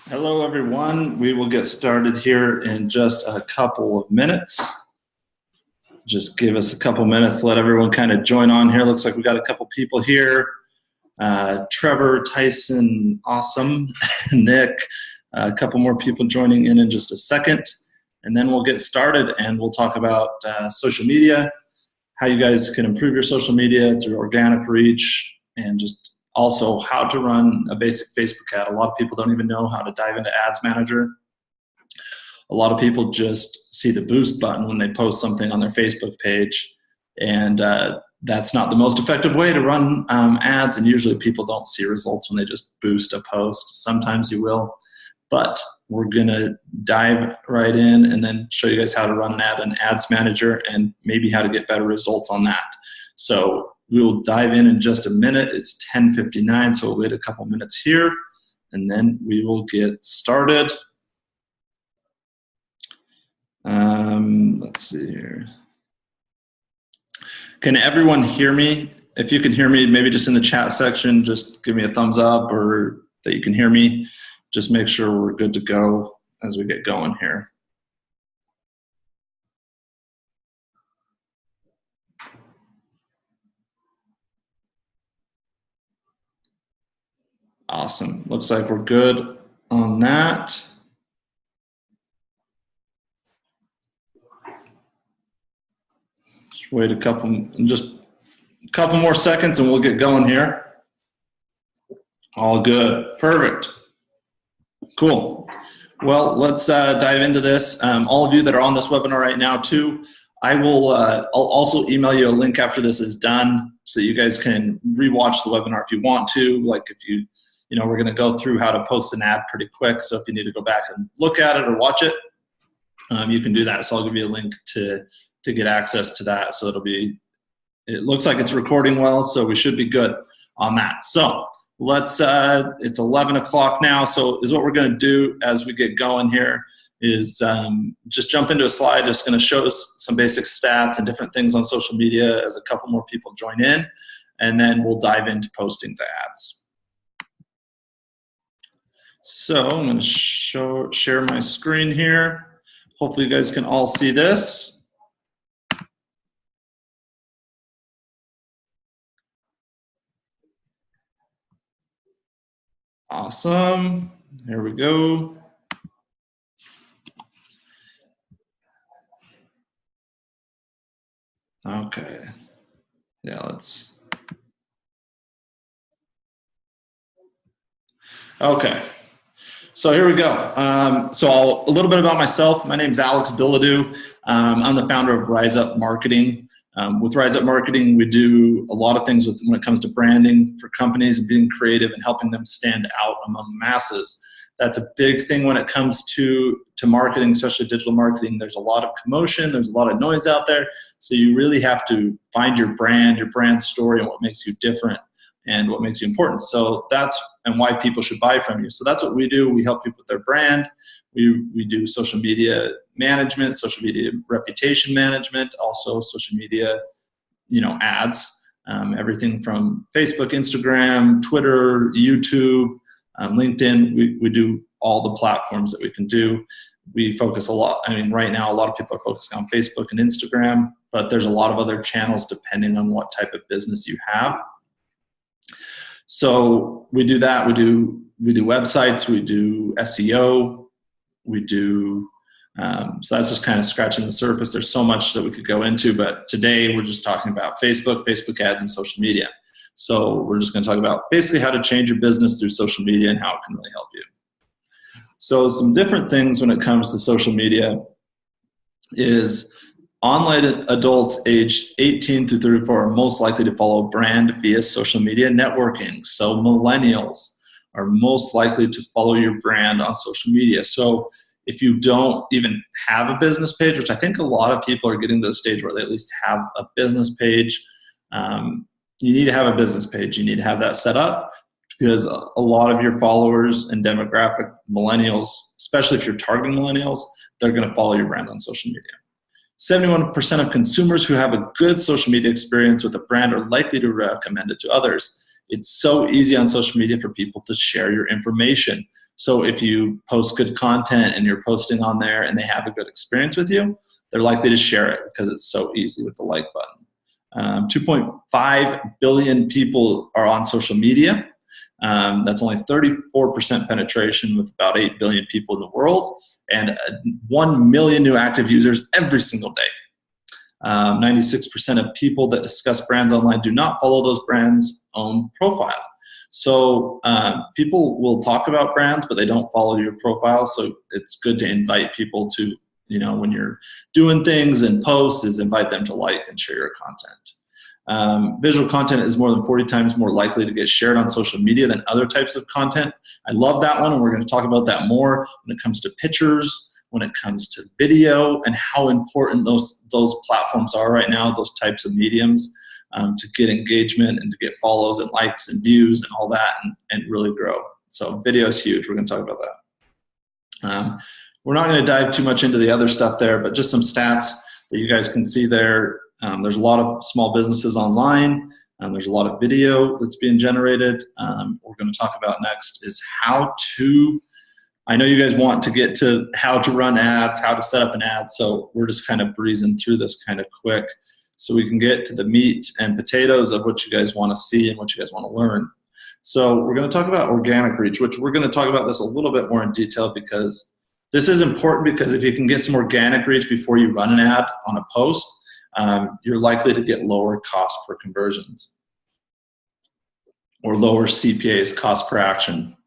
Hello, everyone. We will get started here in just a couple of minutes. Just give us a couple minutes to let everyone kind of join on here. Looks like we got a couple people here. Trevor, Tyson, awesome, Nick, a couple more people joining in just a second. And then we'll get started and we'll talk about social media, how you guys can improve your social media through organic reach, and just also how to run a basic Facebook ad. A lot of people don't even know how to dive into Ads Manager. A lot of people just see the boost button when they post something on their Facebook page, and that's not the most effective way to run ads, and usually people don't see results when they just boost a post. Sometimes you will, but we're gonna dive right in and then show you guys how to run an ad in Ads Manager and maybe how to get better results on that. So we'll dive in just a minute. It's 10:59, so we'll wait a couple minutes here, and then we will get started. Let's see here. Can everyone hear me? If you can hear me, maybe just in the chat section, just give me a thumbs up or that you can hear me. Just make sure we're good to go as we get going here. Awesome. Looks like we're good on that. Just wait just a couple more seconds and we'll get going here. All good. Perfect. Cool. Well, let's dive into this. All of you that are on this webinar right now too, I'll also email you a link after this is done so you guys can rewatch the webinar if you want to. Like if we're going to go through how to post an ad pretty quick. So if you need to go back and look at it or watch it, you can do that. So I'll give you a link to get access to that. So it looks like it's recording well, so we should be good on that. So it's 11 o'clock now. So what we're going to do as we get going here is just jump into a slide. Just going to show us some basic stats and different things on social media as a couple more people join in, and then we'll dive into posting the ads. So I'm going to share my screen here. Hopefully you guys can all see this. Awesome. Here we go. Okay. Yeah, okay. So here we go. A little bit about myself. My name is Alex Bilodeau. I'm the founder of Rise Up Marketing. With Rise Up Marketing, we do a lot of things when it comes to branding for companies and being creative and helping them stand out among the masses. That's a big thing when it comes to marketing, especially digital marketing. There's a lot of commotion, there's a lot of noise out there. So you really have to find your brand story, and what makes you different and what makes you important. So that's why people should buy from you. So that's what we do. We help people with their brand. We do social media management, social media reputation management, also social media, ads, everything from Facebook, Instagram, Twitter, YouTube, LinkedIn. We do all the platforms that we can do. We focus a lot. Right now, a lot of people are focusing on Facebook and Instagram, but there's a lot of other channels depending on what type of business you have. So we do that. We do websites. We do SEO. We do. So that's just kind of scratching the surface. There's so much that we could go into, but today we're just talking about Facebook ads, and social media. So we're just going to talk about basically how to change your business through social media and how it can really help you. So some different things when it comes to social media is online adults aged 18 through 34 are most likely to follow a brand via social media networking. So millennials are most likely to follow your brand on social media. So if you don't even have a business page, which I think a lot of people are getting to the stage where they at least have a business page, you need to have a business page. You need to have that set up because a lot of your followers and demographic, millennials, especially if you're targeting millennials, they're going to follow your brand on social media. 71% of consumers who have a good social media experience with a brand are likely to recommend it to others. It's so easy on social media for people to share your information. So if you post good content and you're posting on there and they have a good experience with you, they're likely to share it because it's so easy with the like button. 2.5 billion people are on social media. That's only 34% penetration with about 8 billion people in the world, and 1 million new active users every single day. 96% of people that discuss brands online do not follow those brands' own profile. So people will talk about brands, but they don't follow your profile. So it's good to invite people to, when you're doing things and posts, is invite them to like and share your content. Visual content is more than 40 times more likely to get shared on social media than other types of content. I love that one, and we're going to talk about that more when it comes to pictures, when it comes to video, and how important those platforms are right now, those types of mediums, to get engagement and to get follows and likes and views and all that, and really grow. So video is huge. We're going to talk about that. We're not going to dive too much into the other stuff there, but just some stats that you guys can see there. There's a lot of small businesses online. There's a lot of video that's being generated. What we're going to talk about next is I know you guys want to get to how to run ads, how to set up an ad, so we're just kind of breezing through this kind of quick so we can get to the meat and potatoes of what you guys want to see and what you guys want to learn. So we're going to talk about organic reach, which we're going to talk about this a little bit more in detail because this is important, because if you can get some organic reach before you run an ad on a post, you're likely to get lower cost per conversions or lower CPAs, cost per action.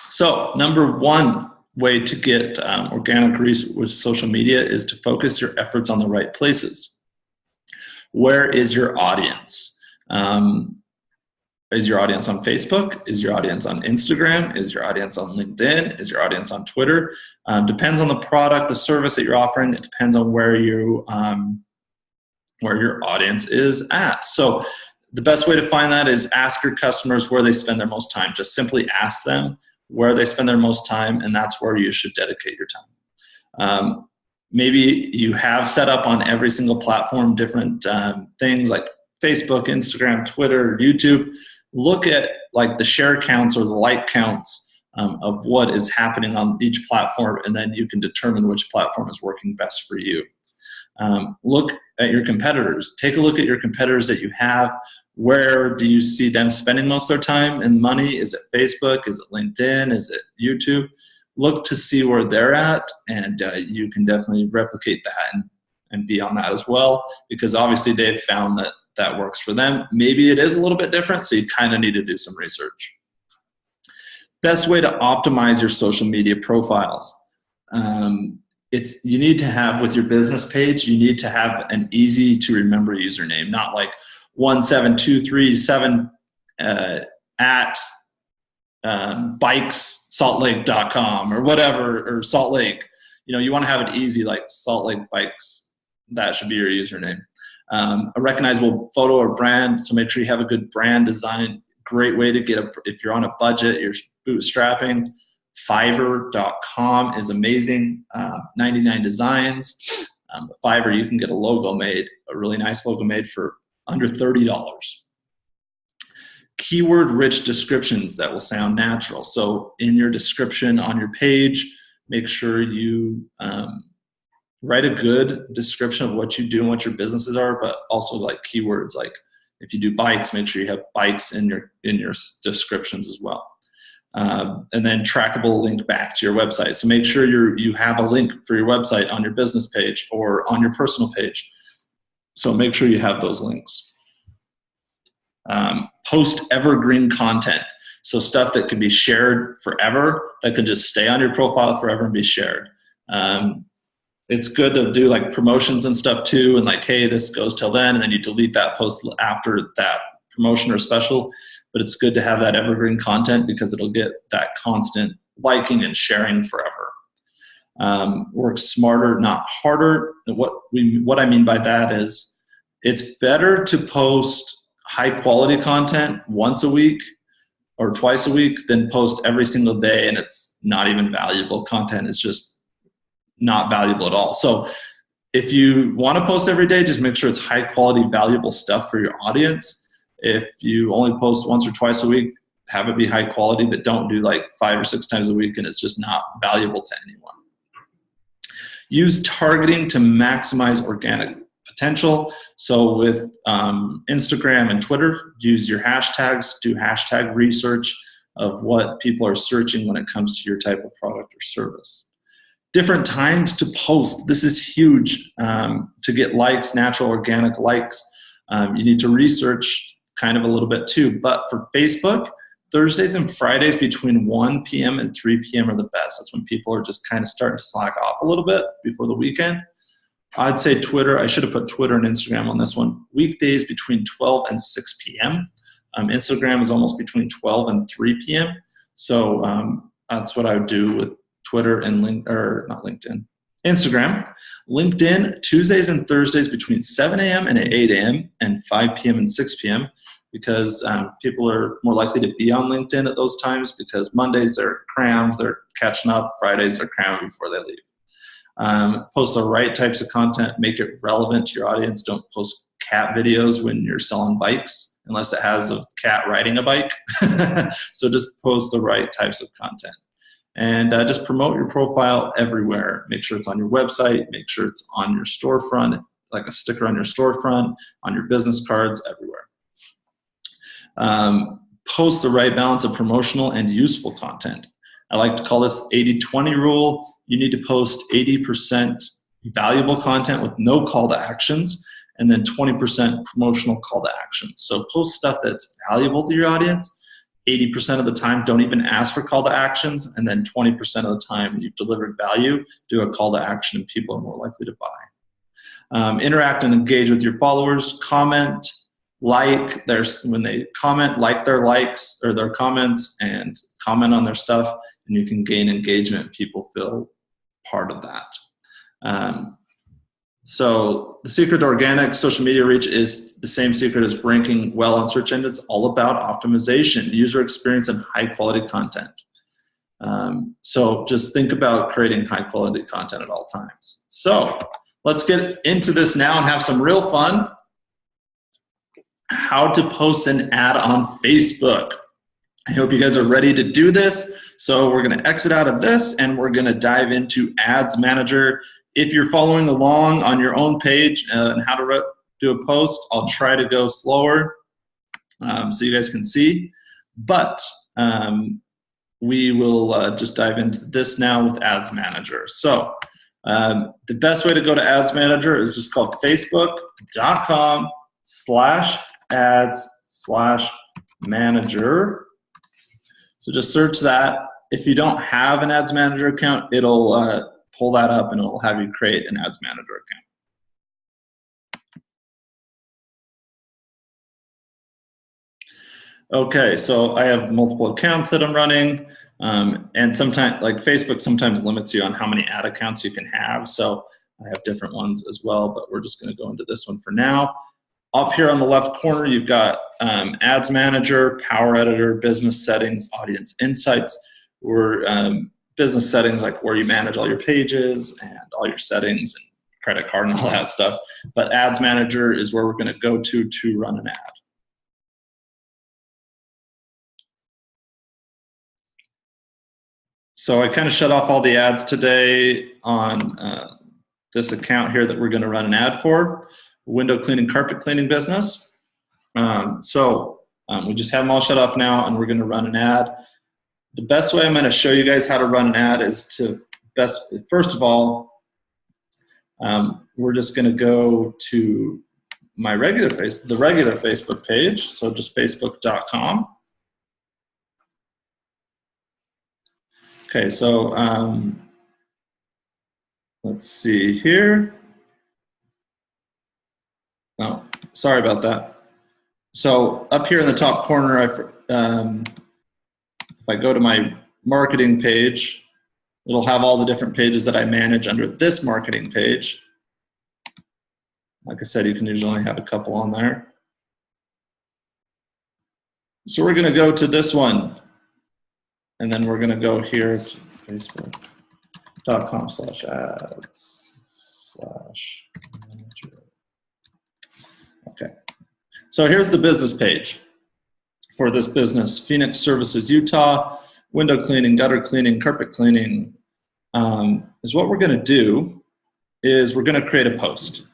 So number one way to get organic reach with social media is to focus your efforts on the right places. Where is your audience? Is your audience on Facebook? Is your audience on Instagram? Is your audience on LinkedIn? Is your audience on Twitter? Depends on the product, the service that you're offering. It depends on where your audience is at. So the best way to find that is ask your customers where they spend their most time. Just simply ask them where they spend their most time, and that's where you should dedicate your time. Maybe you have set up on every single platform different things like Facebook, Instagram, Twitter, YouTube. Look at like the share counts or the like counts of what is happening on each platform, and then you can determine which platform is working best for you. Look at your competitors. Take a look at your competitors that you have. Where do you see them spending most of their time and money? Is it Facebook? Is it LinkedIn? Is it YouTube? Look to see where they're at, and you can definitely replicate that and be on that as well, because obviously they've found that works for them. Maybe it is a little bit different, so you kind of need to do some research. Best way to optimize your social media profiles. You need to have, with your business page, you need to have an easy to remember username, not like 17237 at bikesaltlake.com or whatever, or Salt Lake. You want to have it easy, like Salt Lake Bikes. That should be your username. A recognizable photo or brand, so make sure you have a good brand design. Great way to get if you're on a budget, you're bootstrapping. Fiverr.com is amazing. 99 designs. Fiverr, you can get a logo made, a really nice logo made for under $30. Keyword-rich descriptions that will sound natural. So in your description on your page, make sure you write a good description of what you do and what your businesses are, but also like keywords. Like if you do bikes, make sure you have bikes in your descriptions as well. And then trackable link back to your website. So make sure you have a link for your website on your business page or on your personal page. So make sure you have those links. Post evergreen content. So stuff that can be shared forever, that can just stay on your profile forever and be shared. It's good to do like promotions and stuff too, and like, hey, this goes till then, and then you delete that post after that promotion or special. But it's good to have that evergreen content because it'll get that constant liking and sharing forever. Work smarter, not harder. And what I mean by that is it's better to post high quality content once a week or twice a week than post every single day and it's not even valuable content. It's just not valuable at all. So if you want to post every day, just make sure it's high quality, valuable stuff for your audience. If you only post once or twice a week, have it be high quality, but don't do like 5 or 6 times a week and it's just not valuable to anyone. Use targeting to maximize organic potential. So with Instagram and Twitter, use your hashtags, do hashtag research of what people are searching when it comes to your type of product or service. Different times to post. This is huge to get likes, natural organic likes. You need to research kind of a little bit too. But for Facebook, Thursdays and Fridays between 1 p.m. and 3 p.m. are the best. That's when people are just kind of starting to slack off a little bit before the weekend. I'd say Twitter. I should have put Twitter and Instagram on this one. Weekdays between 12 and 6 p.m. Instagram is almost between 12 and 3 p.m. So that's what I would do with Twitter and Instagram. LinkedIn, Tuesdays and Thursdays between 7 a.m. and 8 a.m. and 5 p.m. and 6 p.m. because people are more likely to be on LinkedIn at those times because Mondays they're crammed, they're catching up, Fridays they're crammed before they leave. Post the right types of content, make it relevant to your audience. Don't post cat videos when you're selling bikes unless it has a cat riding a bike. So just post the right types of content. And just promote your profile everywhere. Make sure it's on your website, make sure it's on your storefront, like a sticker on your storefront, on your business cards, everywhere. Post the right balance of promotional and useful content. I like to call this 80-20 rule. You need to post 80% valuable content with no call to actions, and then 20% promotional call to actions. So post stuff that's valuable to your audience. 80% of the time, don't even ask for call to actions, and then 20% of the time when you've delivered value, do a call to action and people are more likely to buy. Interact and engage with your followers. Comment, when they comment, like their likes or their comments and comment on their stuff, and you can gain engagement. People feel part of that. So the secret to organic social media reach is the same secret as ranking well on search engines. It's all about optimization, user experience, and high quality content. So just think about creating high quality content at all times. So let's get into this now and have some real fun. How to post an ad on Facebook. I hope you guys are ready to do this. So we're going to exit out of this and we're going to dive into Ads Manager. If you're following along on your own page and how to do a post, I'll try to go slower so you guys can see. But we will just dive into this now with Ads Manager. So the best way to go to Ads Manager is just called facebook.com/ads/manager. So just search that. If you don't have an Ads Manager account, it'll pull that up and it'll have you create an Ads Manager account. Okay, so I have multiple accounts that I'm running, and sometimes, like Facebook sometimes limits you on how many ad accounts you can have, so I have different ones as well, but we're just gonna go into this one for now. Up here on the left corner, you've got Ads Manager, Power Editor, Business Settings, Audience Insights, or business settings, like where you manage all your pages and all your settings and credit card and all that stuff. But Ads Manager is where we're going to go to run an ad. So I kind of shut off all the ads today on this account here that we're going to run an ad for, window cleaning, carpet cleaning business. We just have them all shut off now and we're going to run an ad. The best way I'm going to show you guys how to run an ad is to first of all, we're just going to go to my the regular Facebook page. So just facebook.com. Okay, so let's see here. Oh, sorry about that. So up here in the top corner, if I go to my marketing page, it'll have all the different pages that I manage under this marketing page. Like I said, you can usually only have a couple on there. So we're going to go to this one, and then we're going to go here to facebook.com/ads/manager. Okay, so here's the business page. for this business, Phoenix Services, Utah, window cleaning, gutter cleaning, carpet cleaning, is what we're going to do is we're going to create a post.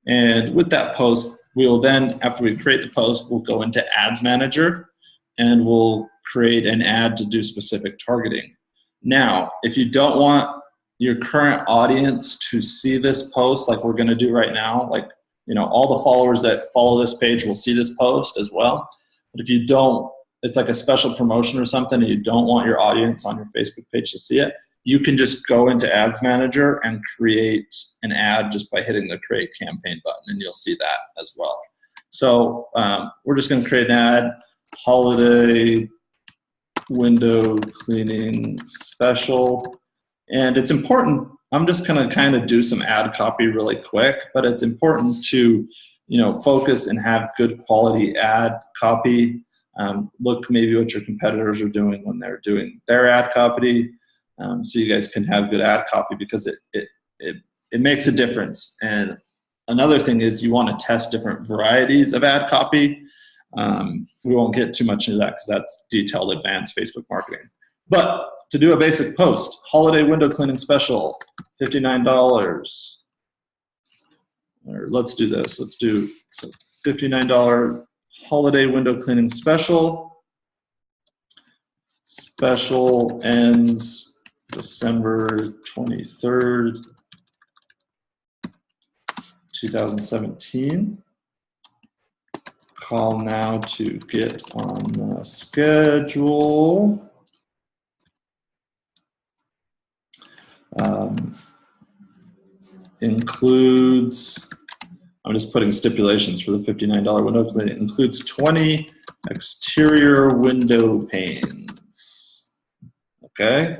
And with that post, we will then, after we create the post, we'll go into Ads Manager and we'll create an ad to do specific targeting. Now, if you don't want your current audience to see this post like we're going to do right now, like, you know, all the followers that follow this page will see this post as well. But if you don't, it's like a special promotion or something, and you don't want your audience on your Facebook page to see it, you can just go into Ads Manager and create an ad just by hitting the Create Campaign button, and you'll see that as well. So we're just going to create an ad, holiday window cleaning special. And it's important, I'm just going to kind of do some ad copy really quick, but it's important to, you know, focus and have good quality ad copy. Look maybe what your competitors are doing when they're doing their ad copy, so you guys can have good ad copy, because it makes a difference. And another thing is you want to test different varieties of ad copy. We won't get too much into that because that's detailed advanced Facebook marketing. But to do a basic post, holiday window cleaning special, $59. Or let's do this. Let's do $59 holiday window cleaning special. Special ends December 23rd, 2017. Call now to get on the schedule. Includes, I'm just putting stipulations for the $59 window cleaning. Includes 20 exterior window panes. Okay.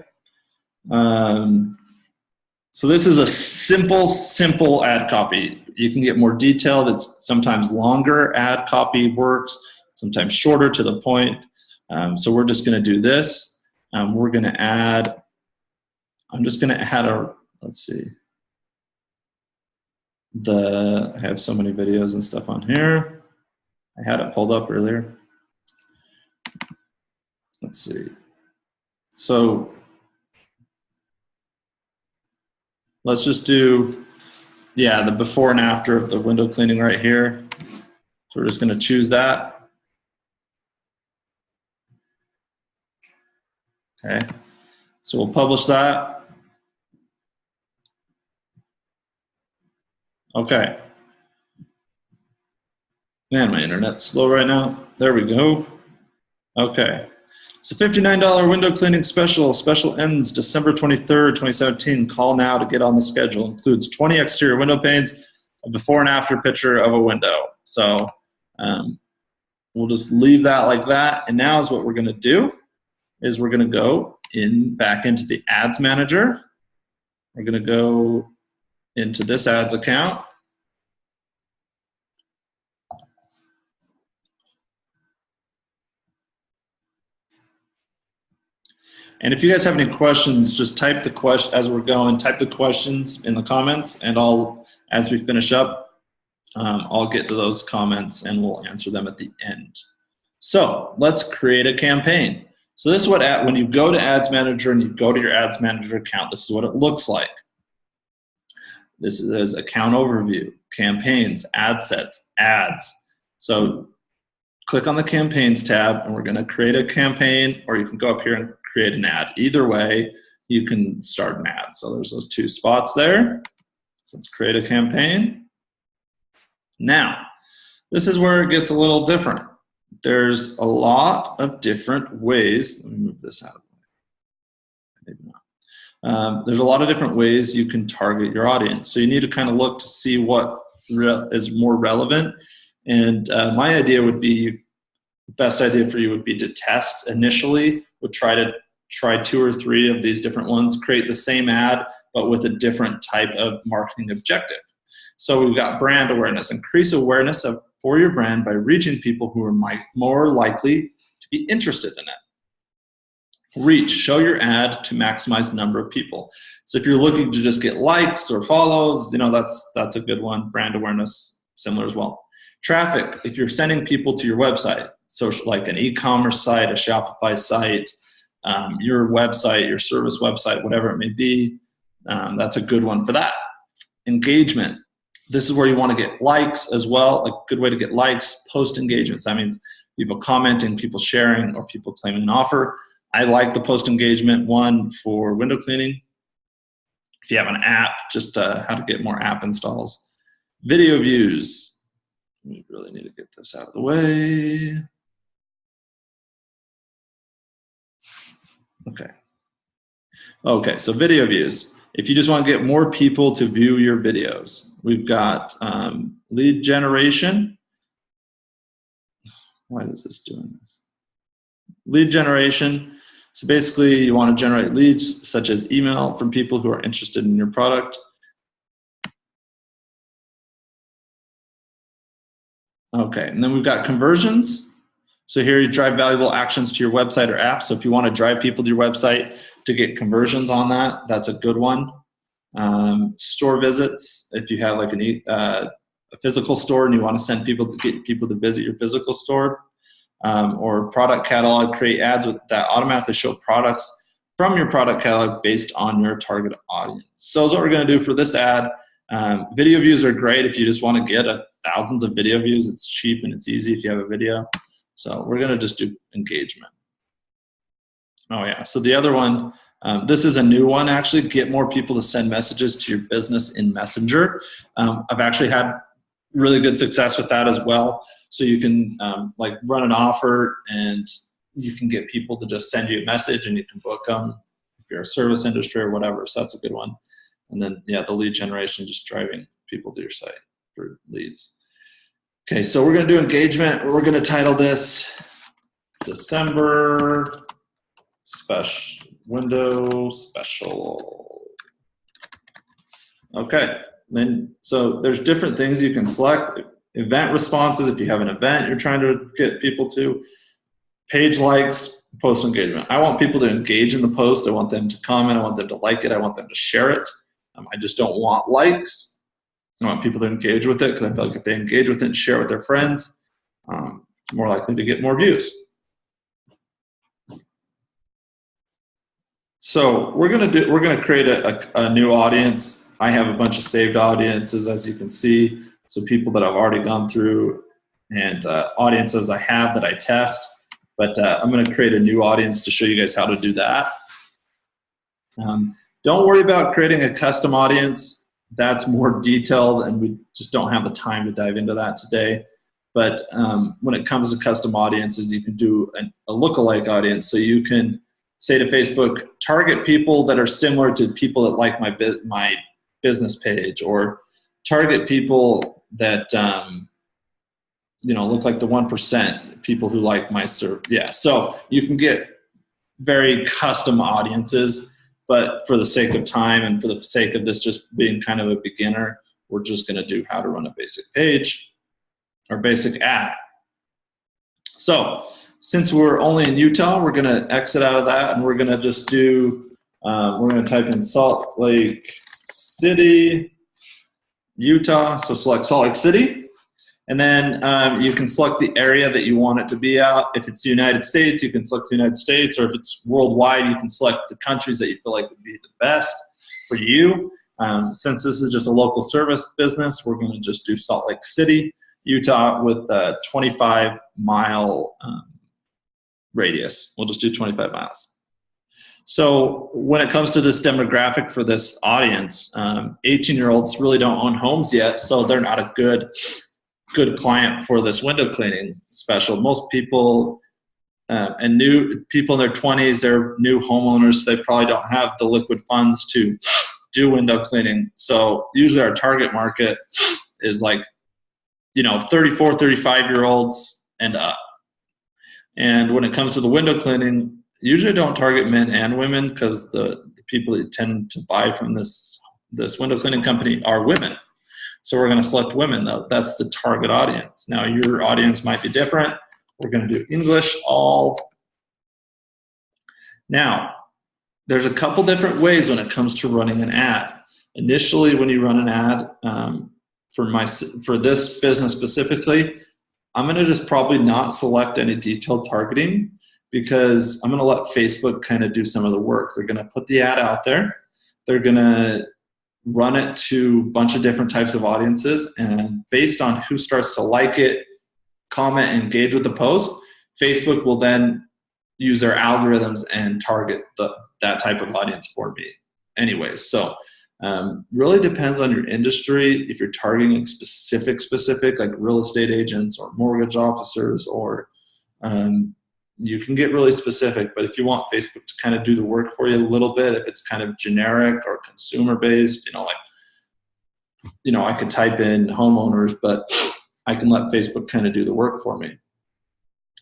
So this is a simple ad copy. You can get more detailed. It's sometimes longer ad copy works, sometimes shorter to the point. So we're just going to do this. We're going to add, I'm just going to add a, let's see. I have so many videos and stuff on here. I had it pulled up earlier. Let's see. So let's just do, yeah, the before and after of the window cleaning right here. So we're just going to choose that. Okay. So we'll publish that. Okay. Man, my internet's slow right now. There we go. Okay. So $59 window cleaning special. Special ends December 23rd, 2017. Call now to get on the schedule. Includes 20 exterior window panes, a before and after picture of a window. So we'll just leave that like that. And now is what we're going to do is we're going to go back into the Ads Manager. We're going to go into this ads account. And if you guys have any questions, just type the question as we're going, type the questions in the comments, and as we finish up, I'll get to those comments and we'll answer them at the end. So let's create a campaign. So this is what, when you go to Ads Manager and you go to your Ads Manager account, this is what it looks like. This is account overview, campaigns, ad sets, ads. So click on the campaigns tab and we're going to create a campaign, or you can go up here and create an ad. Either way, you can start an ad. So there's those two spots there. So let's create a campaign. Now, this is where it gets a little different. There's a lot of different ways. Let me move this out of the way. Maybe not. There's a lot of different ways you can target your audience. So you need to kind of look to see what is more relevant. And my idea would be, the best idea for you would be to test initially. Would try 2 or 3 of these different ones, create the same ad, but with a different type of marketing objective. So we've got brand awareness. Increase awareness for your brand by reaching people who are more likely to be interested in it. Reach, show your ad to maximize the number of people. So if you're looking to just get likes or follows, you know, that's a good one. Brand awareness, similar as well. Traffic, if you're sending people to your website. social, like an e-commerce site, a Shopify site, your website, your service website, whatever it may be. That's a good one for that. Engagement. This is where you want to get likes as well. A good way to get likes, post engagements. That means people commenting, people sharing, or people claiming an offer. I like the post engagement one for window cleaning. If you have an app, just how to get more app installs. Video views. We really need to get this out of the way. Okay, so video views. If you just want to get more people to view your videos, we've got lead generation. Why is this doing this? Lead generation. So basically, you want to generate leads such as email from people who are interested in your product. Okay, and then we've got conversions. So here you drive valuable actions to your website or app. So if you want to drive people to your website to get conversions on that, that's a good one. Store visits. If you have like a physical store and you want to send people to get people to visit your physical store, or product catalog, create ads that automatically show products from your product catalog based on your target audience. So that's what we're going to do for this ad. Video views are great if you just want to get thousands of video views. It's cheap and it's easy if you have a video. So we're going to just do engagement. Oh yeah, so the other one, this is a new one actually, get more people to send messages to your business in Messenger. I've actually had really good success with that as well. So you can like run an offer and you can get people to just send you a message and you can book them if you're a service industry or whatever. So that's a good one. And then yeah, the lead generation, just driving people to your site for leads. Okay, so we're going to do engagement. We're going to title this December Special Window Special. Okay, then so there's different things you can select. Event responses, if you have an event you're trying to get people to. Page likes, post engagement. I want people to engage in the post. I want them to comment. I want them to like it. I want them to share it. I just don't want likes. I want people to engage with it because I feel like if they engage with it and share it with their friends, it's more likely to get more views. So we're gonna create a new audience. I have a bunch of saved audiences, as you can see. So people that I've already gone through and audiences I have that I test. But I'm gonna create a new audience to show you guys how to do that. Don't worry about creating a custom audience. That's more detailed and we just don't have the time to dive into that today. But when it comes to custom audiences, you can do a lookalike audience. So you can say to Facebook, target people that are similar to people that like my business page, or target people that look like the 1%, people who like my service. Yeah, so you can get very custom audiences. But for the sake of time and for the sake of this just being kind of a beginner, we're just going to do how to run a basic page or basic ad. So since we're only in Utah, we're going to exit out of that and we're going to just do, we're going to type in Salt Lake City, Utah. So select Salt Lake City. And then you can select the area that you want it to be at. If it's the United States, you can select the United States, or if it's worldwide, you can select the countries that you feel like would be the best for you. Since this is just a local service business, we're going to just do Salt Lake City, Utah with a 25-mile radius. We'll just do 25 miles. So when it comes to this demographic for this audience, 18-year-olds really don't own homes yet, so they're not a good client for this window cleaning special. Most people and new people in their 20s, they're new homeowners. They probably don't have the liquid funds to do window cleaning. So usually our target market is like, 34, 35-year-olds and up. And when it comes to the window cleaning, usually don't target men and women because the people that tend to buy from this window cleaning company are women. So we're going to select women, though. That's the target audience. Now, your audience might be different. We're going to do English all. Now, there's a couple different ways when it comes to running an ad. Initially, when you run an ad, for this business specifically, I'm going to just probably not select any detailed targeting because I'm going to let Facebook kind of do some of the work. They're going to put the ad out there. They're going to run it to a bunch of different types of audiences, and based on who starts to like it, comment, engage with the post, Facebook will then use their algorithms and target that type of audience for me anyways. So really depends on your industry. If you're targeting like specific like real estate agents or mortgage officers, or you can get really specific. But if you want Facebook to kind of do the work for you a little bit, if it's kind of generic or consumer based, I could type in homeowners, but I can let Facebook kind of do the work for me.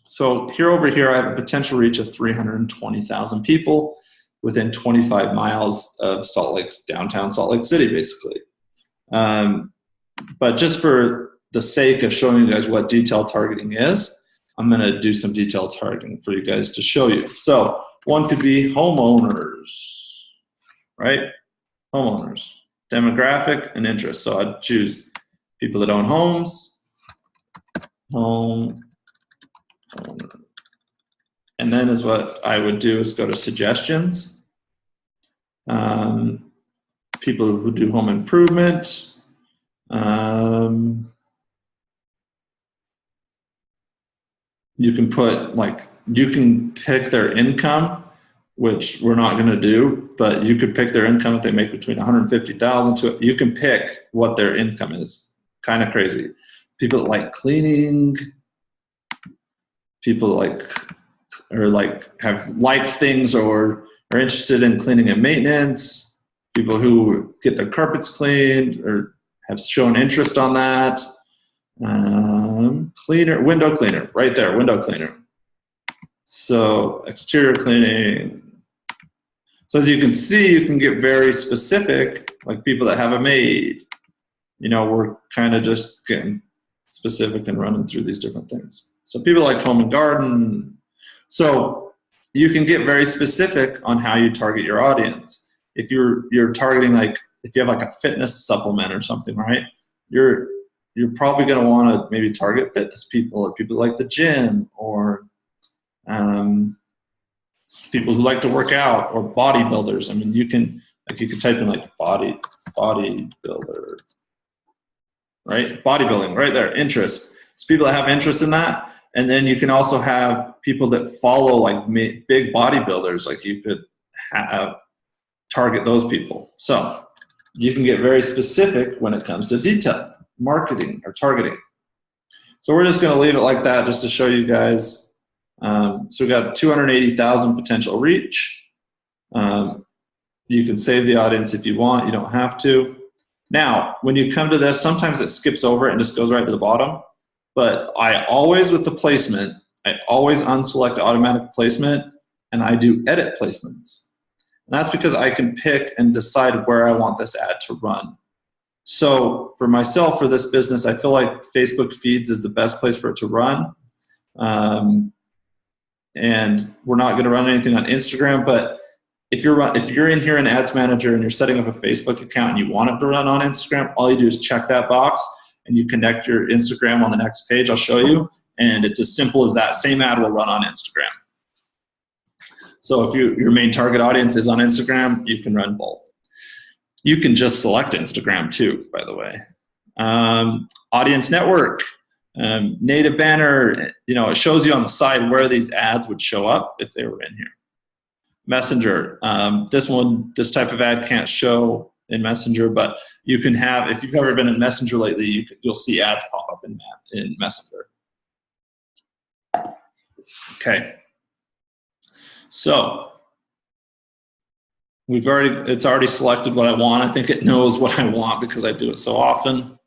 So over here, I have a potential reach of 320,000 people within 25 miles of downtown Salt Lake City, basically. But just for the sake of showing you guys what detailed targeting is, I'm going to do some detailed targeting for you guys to show you. So one could be homeowners, right? Homeowners, demographic and interest. So I'd choose people that own homes, home, and then is what I would do is go to suggestions. People who do home improvement. You can put you can pick their income, which we're not going to do, but you could pick their income if they make between 150,000 to, you can pick what their income is. Kind of crazy. People that like cleaning, people have liked things or are interested in cleaning and maintenance, people who get their carpets cleaned or have shown interest on that. Cleaner, window cleaner, right there, window cleaner. So exterior cleaning. So as you can see, you can get very specific, like people that have a maid. We're kind of just getting specific and running through these different things. So people like home and garden. So you can get very specific on how you target your audience. If you're targeting, if you have a fitness supplement or something, right? You're probably going to want to maybe target fitness people or people like the gym, or people who like to work out, or bodybuilders. I mean, you can type in bodybuilder, right? Bodybuilding, right there, interest. It's people that have interest in that. And then you can also have people that follow big bodybuilders. You could target those people. So you can get very specific when it comes to detail marketing or targeting. So we're just going to leave it like that just to show you guys. So we got 280,000 potential reach. You can save the audience if you want. You don't have to. Now, when you come to this, sometimes it skips over it and just goes right to the bottom. But I always, with the placement, I always unselect automatic placement, and I do edit placements. And that's because I can pick and decide where I want this ad to run. So for myself, for this business, I feel like Facebook feeds is the best place for it to run. And we're not going to run anything on Instagram, but if you're in here in Ads Manager and you're setting up a Facebook account and you want it to run on Instagram, all you do is check that box and you connect your Instagram on the next page. I'll show you. And it's as simple as that. Same ad will run on Instagram. So if your main target audience is on Instagram, you can run both. You can just select Instagram too, by the way. Audience network, native banner, it shows you on the side where these ads would show up if they were in here. Messenger, this type of ad can't show in Messenger, but you can have, if you've ever been in Messenger lately, you'll see ads pop up in Messenger. Okay. So it's already selected what I want. I think it knows what I want because I do it so often.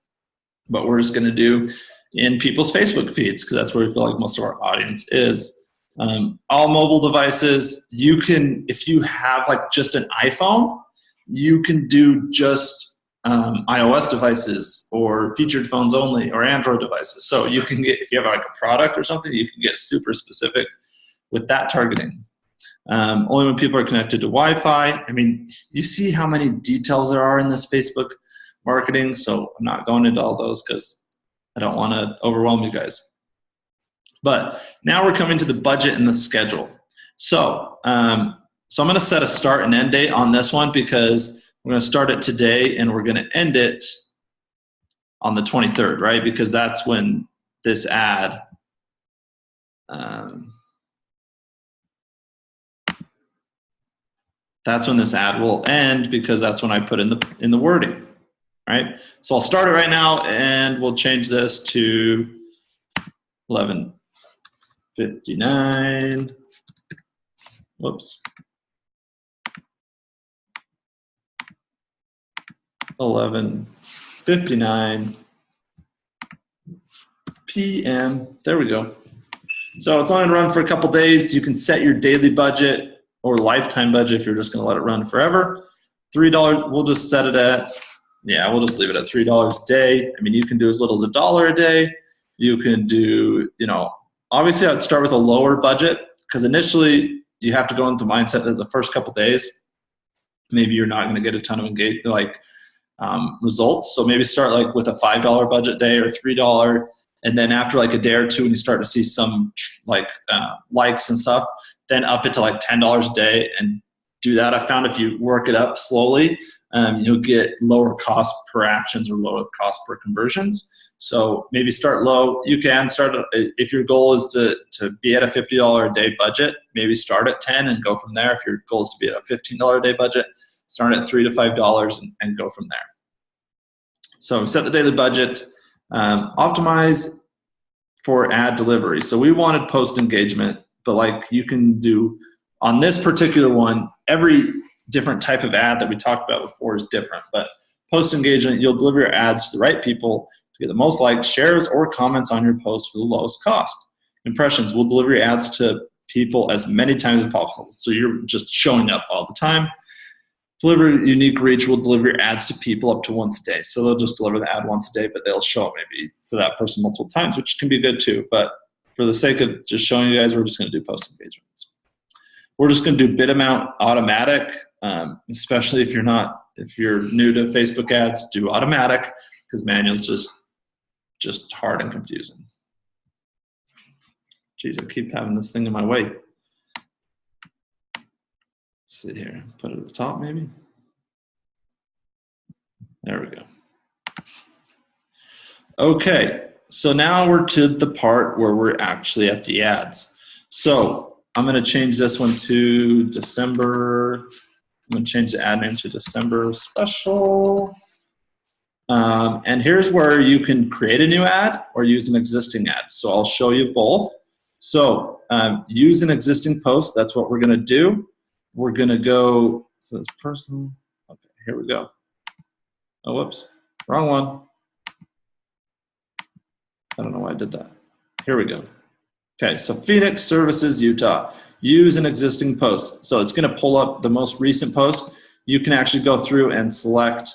But we're just going to do in people's Facebook feeds because that's where we feel like most of our audience is. All mobile devices, you can, if you have just an iPhone, you can do just iOS devices or featured phones only or Android devices. So you can get, if you have a product or something, you can get super specific with that targeting. Only when people are connected to Wi-Fi. I mean, you see how many details there are in this Facebook marketing, so I'm not going into all those because I don't want to overwhelm you guys. But now we're coming to the budget and the schedule. So, so I'm going to set a start and end date on this one because we're going to start it today and we're going to end it on the 23rd, right? Because that's when this ad, that's when this ad will end, because that's when I put in the wording, right? So I'll start it right now and we'll change this to 11:59. Whoops. 11:59 p.m. There we go. So it's only going to run for a couple days. You can set your daily budget or lifetime budget if you're just going to let it run forever. $3, we'll just set it at, we'll just leave it at $3 a day. I mean, you can do as little as $1 a day. You can do, obviously I'd start with a lower budget because initially you have to go into the mindset that the first couple days, maybe you're not going to get a ton of results. So maybe start like with a $5 budget day or $3. And then after like a day or two, when you start to see some likes and stuff, then up it to like $10 a day and do that. I found if you work it up slowly, you'll get lower cost per actions or lower cost per conversions. So maybe start low. You can start, if your goal is to be at a $50 a day budget, maybe start at 10 and go from there. If your goal is to be at a $15 a day budget, start at $3 to $5 and go from there. So set the daily budget, optimize for ad delivery. So we wanted post engagement, but like you can do on this particular one, every different type of ad that we talked about before is different, but post engagement, you'll deliver your ads to the right people to get the most likes, shares, or comments on your post for the lowest cost. Impressions, we'll deliver your ads to people as many times as possible. So you're just showing up all the time. Deliver unique reach, will deliver your ads to people up to once a day. So they'll just deliver the ad once a day, but they'll show up maybe to that person multiple times, which can be good too. But for the sake of just showing you guys, we're just going to do post engagements. We're just going to do bid amount automatic, especially if you're new to Facebook ads, do automatic because manual is just hard and confusing. Geez, I keep having this thing in my way. Sit here, put it at the top maybe. There we go. Okay, so now we're to the part where we're actually at the ads. So I'm going to change this one to December. I'm going to change the ad name to December Special. And here's where you can create a new ad or use an existing ad. So I'll show you both. So use an existing post. That's what we're going to do. We're going to go, so this personal, okay, here we go. Oh, whoops, wrong one. I don't know why I did that. Here we go. Okay, so Phoenix Services, Utah. Use an existing post. So it's going to pull up the most recent post. You can actually go through and select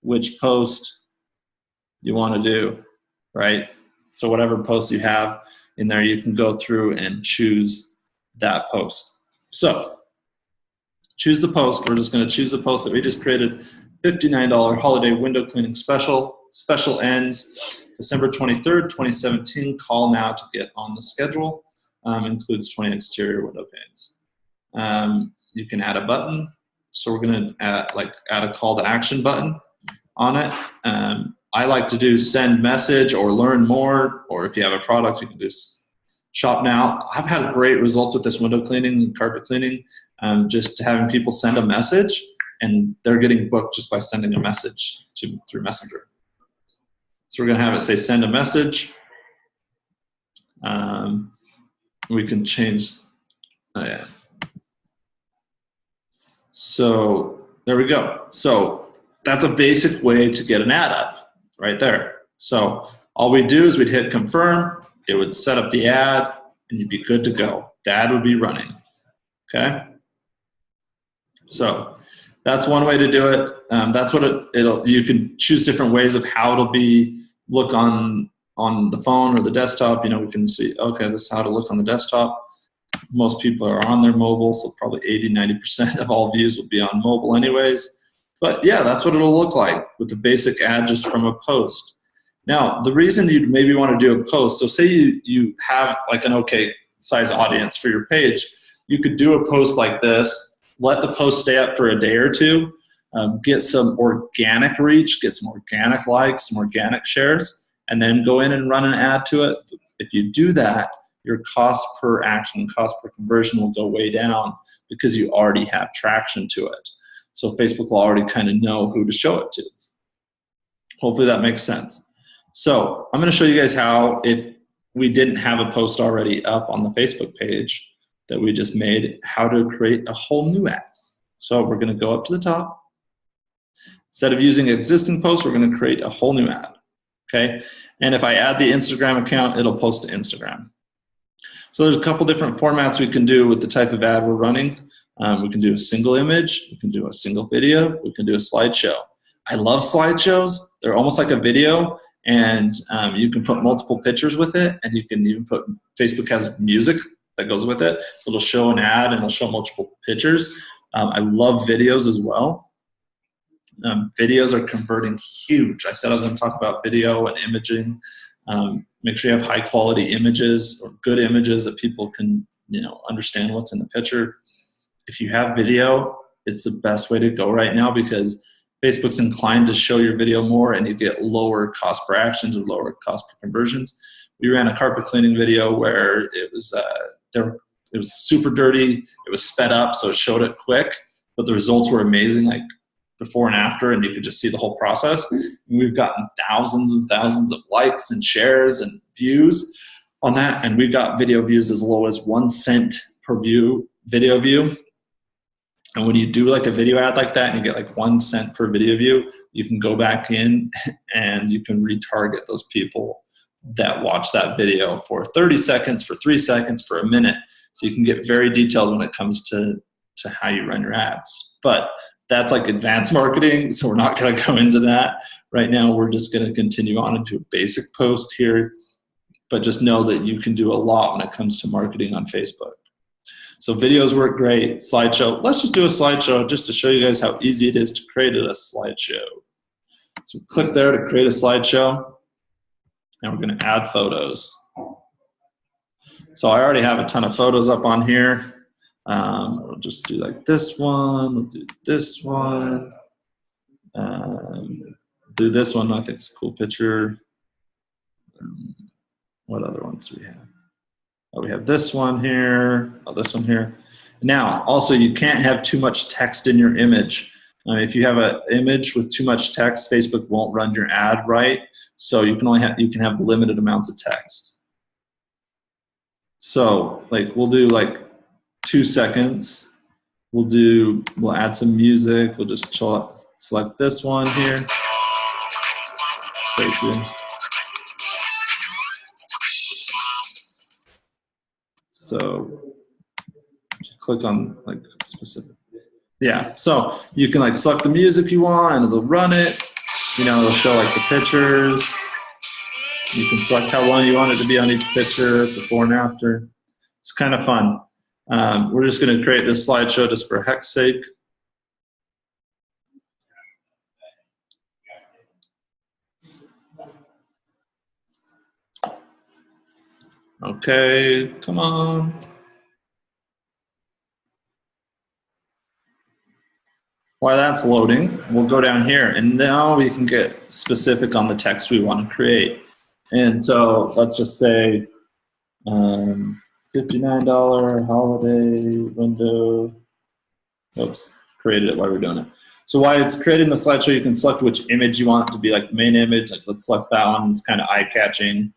which post you want to do, right? So whatever post you have in there, you can go through and choose that post. So choose the post. We're just going to choose the post that we just created. $59 holiday window cleaning special. Special ends December 23rd, 2017. Call now to get on the schedule. Includes 20 exterior window panes. You can add a button. So we're going to add a call to action button on it. I like to do send message or learn more, or if you have a product, you can do shop now. I've had great results with this window cleaning and carpet cleaning. Just having people send a message and they're getting booked just by sending a message through Messenger. So we're going to have it say send a message. We can change, yeah. So there we go. So that's a basic way to get an ad up right there. So all we do is we'd hit confirm, it would set up the ad, and you'd be good to go. The ad would be running, okay? So that's one way to do it. That's what you can choose different ways of how it'll look on the phone or the desktop. We can see, okay, this is how to look on the desktop. Most people are on their mobile, so probably 80–90% of all views will be on mobile anyways. But yeah, that's what it'll look like with the basic ad just from a post. Now, the reason you'd maybe want to do a post, so say you have like an okay size audience for your page, you could do a post like this, let the post stay up for a day or two, get some organic reach, get some organic likes, some organic shares, and then go in and run an ad to it. If you do that, your cost per action, cost per conversion will go way down because you already have traction to it. So Facebook will already kind of know who to show it to. Hopefully that makes sense. So I'm going to show you guys how, if we didn't have a post already up on the Facebook page that we just made, how to create a whole new ad. So we're going to go up to the top. Instead of using existing posts, we're going to create a whole new ad. Okay? And if I add the Instagram account, it'll post to Instagram. So there's a couple different formats we can do with the type of ad we're running. We can do a single image, we can do a single video, we can do a slideshow. I love slideshows. They're almost like a video, and you can put multiple pictures with it, and you can even put, Facebook has music that goes with it, so it'll show an ad and it'll show multiple pictures. I love videos as well. Videos are converting huge. I said I was going to talk about video and imaging. Make sure you have high quality images or good images that people can, understand what's in the picture. If you have video, it's the best way to go right now because Facebook's inclined to show your video more and you get lower cost per actions or lower cost per conversions. We ran a carpet cleaning video where it was super dirty. It was sped up, so it showed it quick, but the results were amazing, like before and after, and you could just see the whole process. And we've gotten thousands and thousands of likes and shares and views on that, and we've got video views as low as 1 cent per video view. And when you do like a video ad like that and you get like 1 cent per video view, you can go back in and you can retarget those people that watch that video for 30 seconds, for 3 seconds, for a minute. So you can get very detailed when it comes to how you run your ads. But that's like advanced marketing, so we're not going to go into that. Right now, we're just going to continue on into a basic post here. But just know that you can do a lot when it comes to marketing on Facebook. So videos work great. Slideshow. Let's just do a slideshow just to show you guys how easy it is to create a slideshow. So click there to create a slideshow. And we're going to add photos. So I already have a ton of photos up on here. We'll just do like this one. We'll do this one. Do this one. I think it's a cool picture. What other ones do we have? Oh, we have this one here. Oh, this one here. Now, also, you can't have too much text in your image. If you have an image with too much text, Facebook won't run your ad right. So you can have limited amounts of text. So, like, we'll do like 2 seconds. We'll add some music. We'll just select this one here. So click on like specific. Yeah, so you can like select the music you want and it'll run it. It'll show like the pictures. You can select how long you want it to be on each picture, before and after. It's kind of fun. We're just going to create this slideshow just for heck's sake. Okay, come on. While that's loading, we'll go down here, and now we can get specific on the text we want to create. And so let's just say $59 holiday window. Oops, created it while we're doing it. So while it's creating the slideshow, you can select which image you want it to be, like the main image. Like let's select that one. It's kind of eye-catching.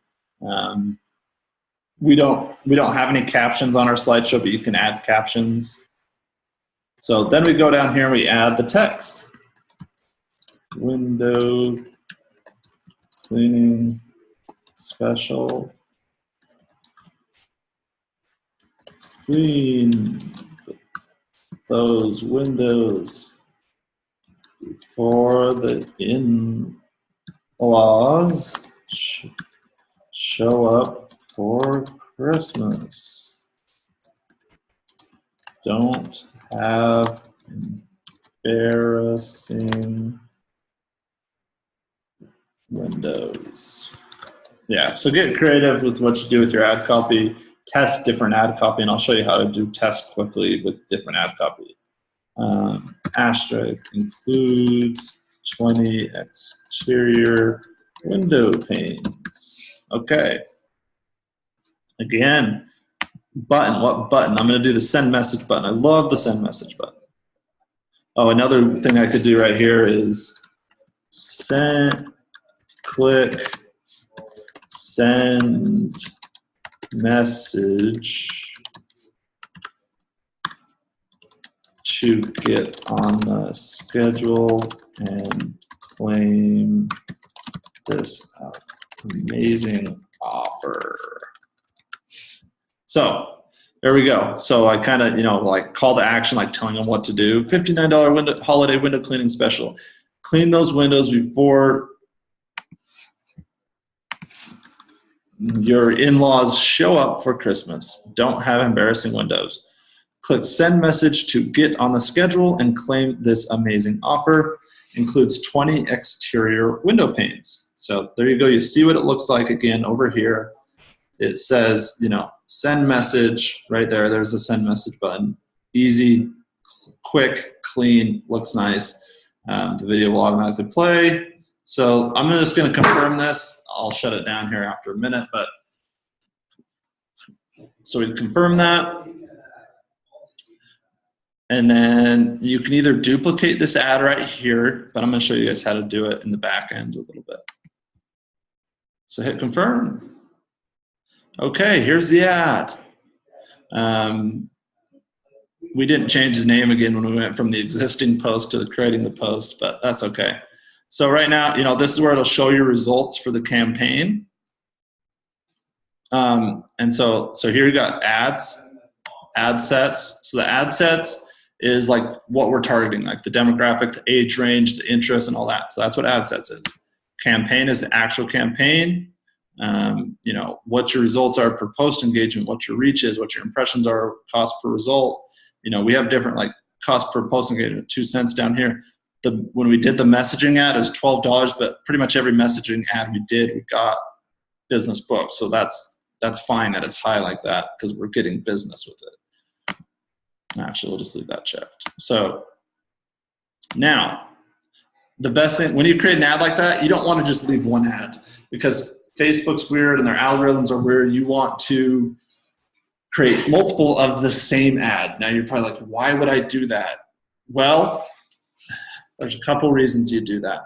We don't have any captions on our slideshow, but you can add captions. So then we go down here and we add the text. Window cleaning special. Clean those windows before the in-laws show up for Christmas. Don't have embarrassing Windows. Yeah, so get creative with what you do with your ad copy. Test different ad copy, and I'll show you how to do test quickly with different ad copy. Asterisk includes 20 exterior window panes. Okay. Again, button. What button? I'm going to do the send message button. I love the send message button. Oh, another thing I could do right here is click send message to get on the schedule and claim this amazing offer. So there we go. So I kind of, like call to action, like telling them what to do. $59 holiday window cleaning special. Clean those windows before your in-laws show up for Christmas. Don't have embarrassing windows. Click send message to get on the schedule and claim this amazing offer. Includes 20 exterior window panes. So there you go. You see what it looks like again over here. It says, send message right there. There's the send message button. Easy, quick, clean, looks nice. The video will automatically play. So I'm just going to confirm this. I'll shut it down here after a minute. But so we confirm that. And then you can either duplicate this ad right here, but I'm going to show you guys how to do it in the back end a little bit. So hit confirm. Okay, here's the ad. We didn't change the name again when we went from the existing post to creating the post, but that's okay. So right now, this is where it'll show you results for the campaign. And so here you got ads, ad sets. So the ad sets is like what we're targeting, like the demographic, the age range, the interest, and all that. So that's what ad sets is. Campaign is the actual campaign. What your results are per post engagement, what your reach is, what your impressions are, cost per result. We have different like cost per post engagement, 2 cents down here. When we did the messaging ad, it was $12, but pretty much every messaging ad we did, we got business booked. So that's fine that it's high like that because we're getting business with it. Actually, we'll just leave that checked. So now, the best thing, when you create an ad like that, you don't want to just leave one ad because Facebook's weird and their algorithms are weird. You want to create multiple of the same ad. Now you're probably like, why would I do that? Well, there's a couple reasons you do that.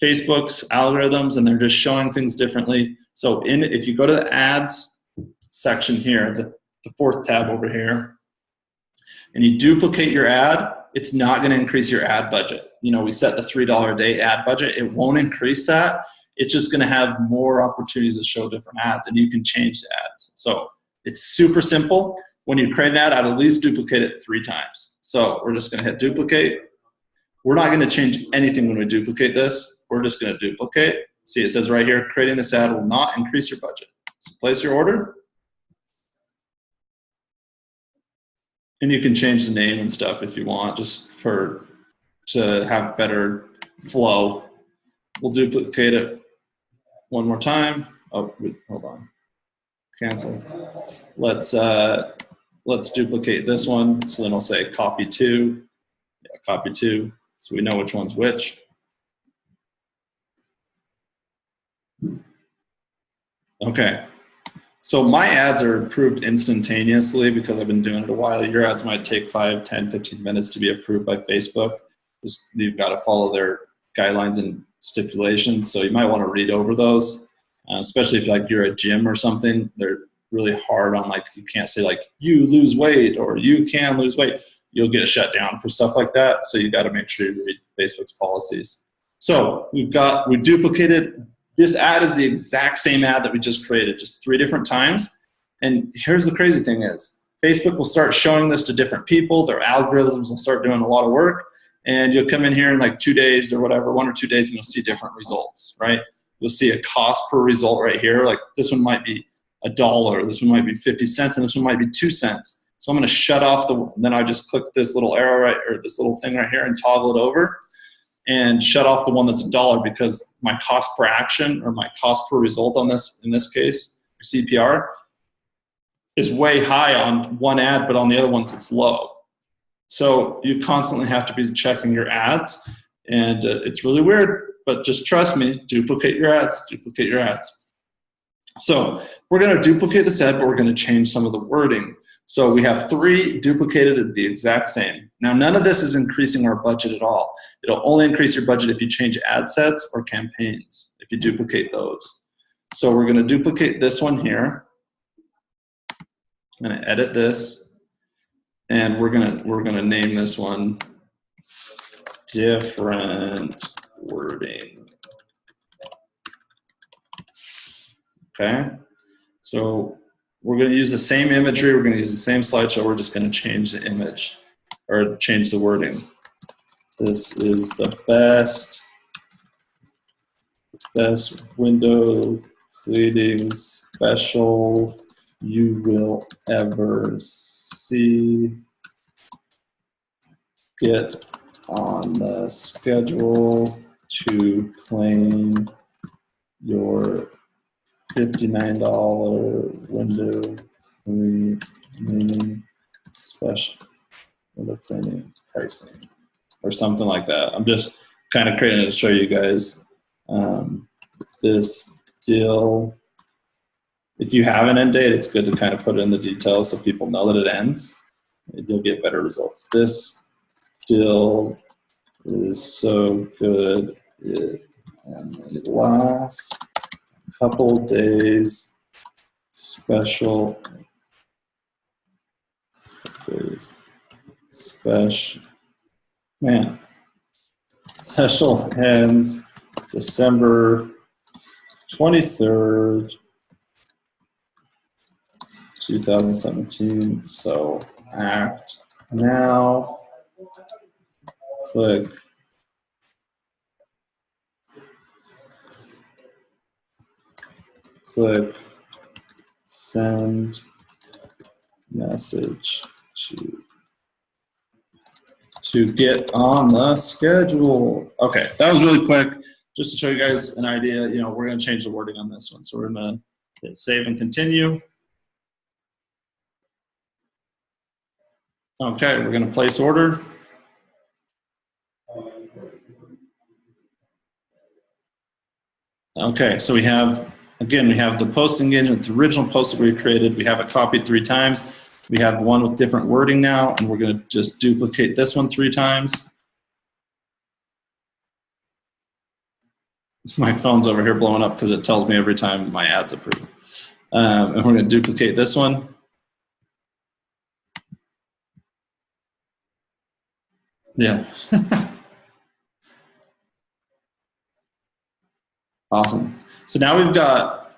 Facebook's algorithms, and they're just showing things differently. So if you go to the ads section here, the fourth tab over here, and you duplicate your ad, it's not going to increase your ad budget. We set the $3 a day ad budget. It won't increase that. It's just going to have more opportunities to show different ads, and you can change the ads. So it's super simple. When you create an ad, I'd at least duplicate it 3 times. So we're just going to hit duplicate. We're not going to change anything when we duplicate this. We're just going to duplicate. See, it says right here, creating this ad will not increase your budget. So place your order. And you can change the name and stuff if you want, just to have better flow. We'll duplicate it one more time. Oh, hold on. Cancel. Let's duplicate this one. So then I'll say copy to. Yeah, copy to. So we know which one's which. Okay. So my ads are approved instantaneously because I've been doing it a while. Your ads might take 5, 10, 15 minutes to be approved by Facebook. You've got to follow their guidelines and stipulations. So you might want to read over those, especially if you're a gym or something. They're really hard on you can't say you lose weight or you can lose weight. You'll get shut down for stuff like that. So you got to make sure you read Facebook's policies. So we duplicated. This ad is the exact same ad that we just created, just 3 different times. And here's the crazy thing is, Facebook will start showing this to different people. Their algorithms will start doing a lot of work. And you'll come in here in 2 days or whatever, 1 or 2 days, and you'll see different results, right? You'll see a cost per result right here. This one might be $1, this one might be 50 cents, and this one might be 2 cents. So I'm going to shut off and then I just click this little arrow or this little thing right here and toggle it over. and shut off the one that's $1 because my cost per action or my cost per result on this, in this case, CPR, is way high on one ad, but on the other ones it's low. So you constantly have to be checking your ads, and it's really weird, but just trust me, duplicate your ads, duplicate your ads. So we're going to duplicate this ad, but we're going to change some of the wording. So we have 3 duplicated at the exact same. Now, none of this is increasing our budget at all. It'll only increase your budget if you change ad sets or campaigns, if you duplicate those. So we're going to duplicate this one here. I'm going to edit this, and we're going to name this one different wording. Okay, so we're going to use the same imagery. We're going to use the same slideshow. We're just going to change the image or change the wording. This is the best window cleaning special you will ever see. Get on the schedule to claim your $59 window cleaning special, window cleaning pricing, or something like that. I'm just kind of creating it to show you guys this deal. If you have an end date, it's good to kind of put it in the details so people know that it ends. You'll get better results. This deal is so good it lasts a couple days. Special days. Special ends December 23rd, 2017. So act now. Click send message to get on the schedule. Okay, that was really quick, just to show you guys an idea. You know, we're going to change the wording on this one. So we're going to hit save and continue. Okay, we're going to place order. Okay, so we have, again, we have the post engagement, the original post that we created. We have it copied 3 times. We have one with different wording now, and we're going to just duplicate this one 3 times. My phone's over here blowing up because it tells me every time my ad's approved. And we're going to duplicate this one. Yeah. Awesome. So now we've got,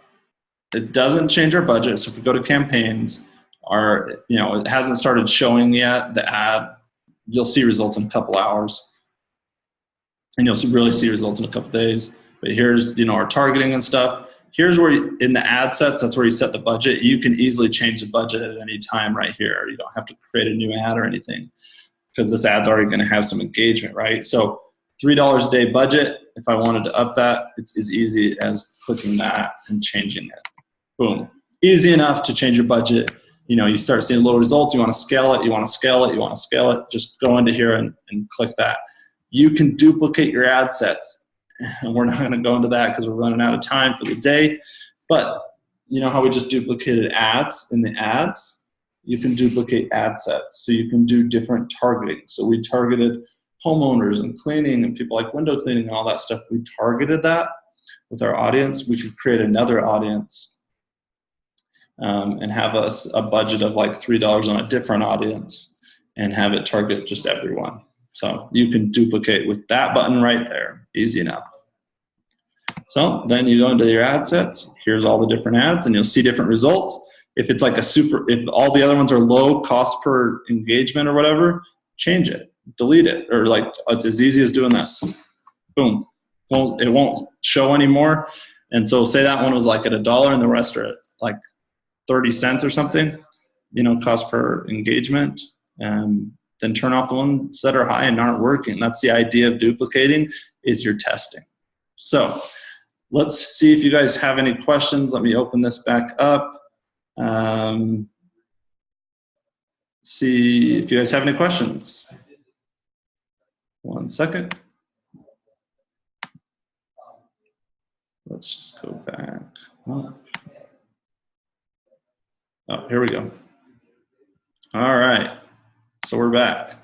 it doesn't change our budget. So if we go to campaigns, it hasn't started showing yet the ad. You'll see results in a couple hours, and you'll really see results in a couple days. But here's, our targeting and stuff. Here's where in the ad sets, that's where you set the budget. You can easily change the budget at any time right here. You don't have to create a new ad or anything, because this ad's already going to have some engagement, right? So $3 a day budget. If I wanted to up that, it's as easy as clicking that and changing it. Boom. Easy enough to change your budget. You start seeing little results. You want to scale it. You want to scale it. You want to scale it. Just go into here and click that. You can duplicate your ad sets. And we're not going to go into that because we're running out of time for the day. But you know how we just duplicated ads in the ads? You can duplicate ad sets. So you can do different targeting. So we targeted homeowners and cleaning and people like window cleaning and all that stuff. We targeted that with our audience. We could create another audience and have a budget of like $3 on a different audience and have it target just everyone. So you can duplicate with that button right there. Easy enough. So then you go into your ad sets. Here's all the different ads, and you'll see different results. If it's like if all the other ones are low cost per engagement or whatever, change it, delete it, or like it's as easy as doing this. Boom. It won't show anymore. And so say that one was like at $1 and the rest are at like 30 cents or something, cost per engagement. Then then turn off the ones that are high and aren't working. That's the idea of duplicating, is you're testing. So let's see if you guys have any questions. Let me open this back up. See if you guys have any questions. 1 second. Let's just go back. Oh, here we go. All right, so we're back.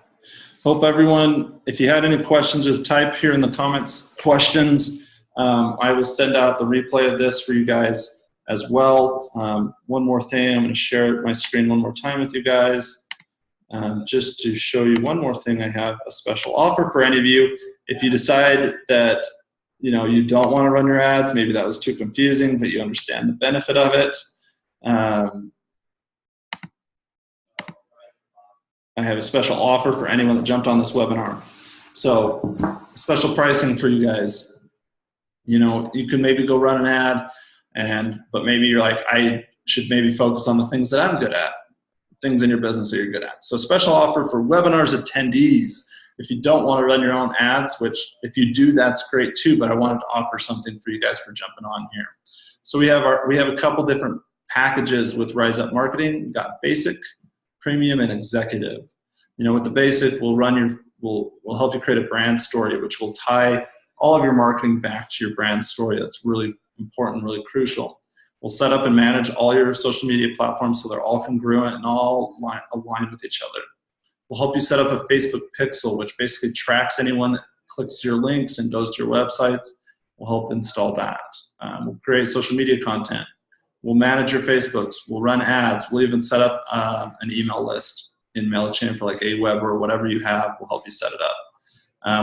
Hope everyone, if you had any questions, just type here in the comments questions. I will send out the replay of this for you guys as well. One more thing, I'm going to share my screen one more time with you guys. Just to show you one more thing, I have a special offer for any of you. If you decide that you don't want to run your ads, maybe that was too confusing, but you understand the benefit of it. I have a special offer for anyone that jumped on this webinar. So special pricing for you guys. You can maybe go run an ad, but maybe you're like, I should maybe focus on the things that I'm good at, things in your business that you're good at. So special offer for webinars attendees. If you don't want to run your own ads, which if you do, that's great too, but I wanted to offer something for you guys for jumping on here. So we have a couple different packages with Rise Up Marketing. We've got basic, premium, and executive. With the basic, we'll help you create a brand story, which will tie all of your marketing back to your brand story. That's really important, really crucial. We'll set up and manage all your social media platforms so they're all congruent and all aligned with each other. We'll help you set up a Facebook pixel, which basically tracks anyone that clicks your links and goes to your websites. We'll help install that. We'll create social media content. We'll manage your Facebooks. We'll run ads. We'll even set up an email list in MailChimp or like Aweber or whatever you have. We'll help you set it up.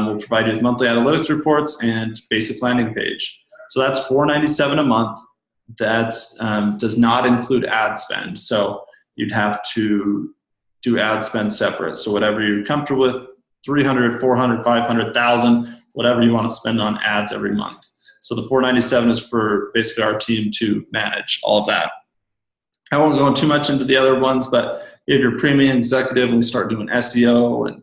We'll provide you with monthly analytics reports and basic landing page. So that's $4.97 a month. That does not include ad spend. So you'd have to do ad spend separate. So whatever you're comfortable with, 300, 400, 500, 1,000, whatever you want to spend on ads every month. So the $4.97 is for basically our team to manage all of that. I won't go too much into the other ones, but if you're premium executive and we start doing SEO and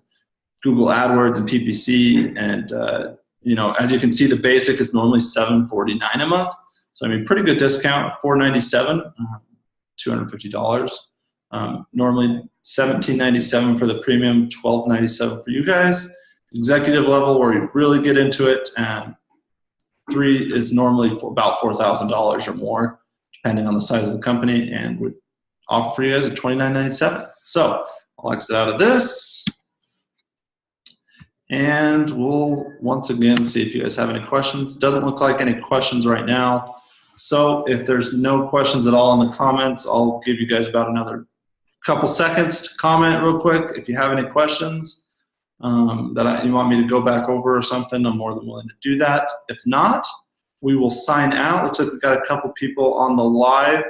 Google AdWords and PPC, and as you can see, the basic is normally $749 a month. So pretty good discount, $497, $250. Normally $17.97 for the premium, $12.97 for you guys. Executive level, where you really get into it, 3 is normally for about $4,000 or more, depending on the size of the company, and we offer for you guys at $29.97. So I'll exit out of this, and we'll once again see if you guys have any questions. Doesn't look like any questions right now. So if there's no questions at all in the comments, I'll give you guys about another couple seconds to comment real quick. If you have any questions that you want me to go back over or something, I'm more than willing to do that. If not, we will sign out. Looks like we've got a couple people on the live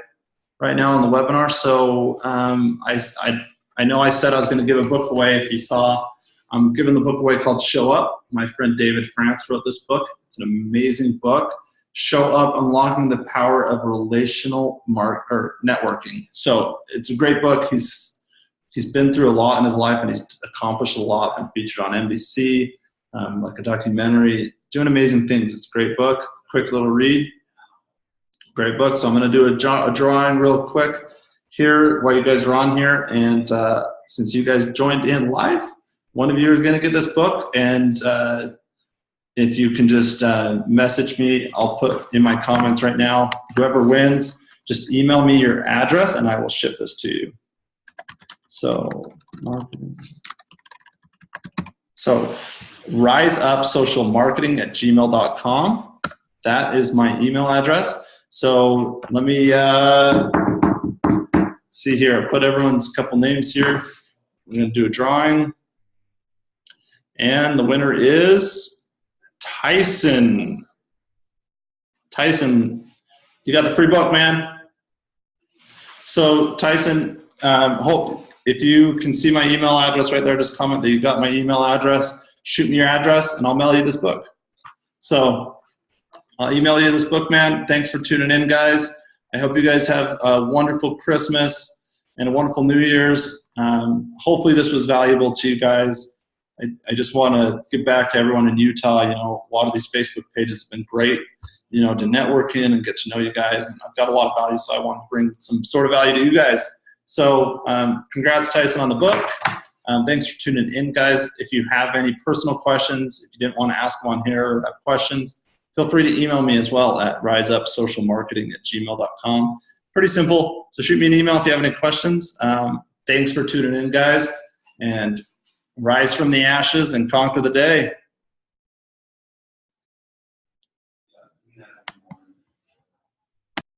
right now on the webinar. So I know I said I was going to give a book away. If you saw, I'm giving the book away called Show Up. My friend David France wrote this book. It's an amazing book. Show Up, Unlocking the Power of Relational Networking. So it's a great book. He's been through a lot in his life, and he's accomplished a lot and featured on NBC, like a documentary, doing amazing things. It's a great book, quick little read, great book. So I'm going to do a drawing real quick here while you guys are on here. And since you guys joined in live, one of you is going to get this book, and if you can just message me, I'll put in my comments right now, whoever wins, just email me your address and I will ship this to you. So riseupsocialmarketing@gmail.com. That is my email address. So let me see here. I put everyone's couple names here. We're going to do a drawing. And the winner is Tyson. Tyson, you got the free book, man. So Tyson, hope if you can see my email address right there, just comment that you got my email address, shoot me your address, and I'll mail you this book. So I'll email you this book, man. Thanks for tuning in, guys. I hope you guys have a wonderful Christmas. and a wonderful New Year's. Hopefully this was valuable to you guys. I just want to give back to everyone in Utah. You know, a lot of these Facebook pages have been great, you know, to network in and get to know you guys. And I've got a lot of value, so I want to bring some sort of value to you guys. So congrats, Tyson, on the book. Thanks for tuning in, guys. If you have any personal questions, if you didn't want to ask them on here or have questions, feel free to email me as well at riseupsocialmarketing@gmail.com. Pretty simple. So shoot me an email if you have any questions. Thanks for tuning in, guys. And rise from the ashes and conquer the day.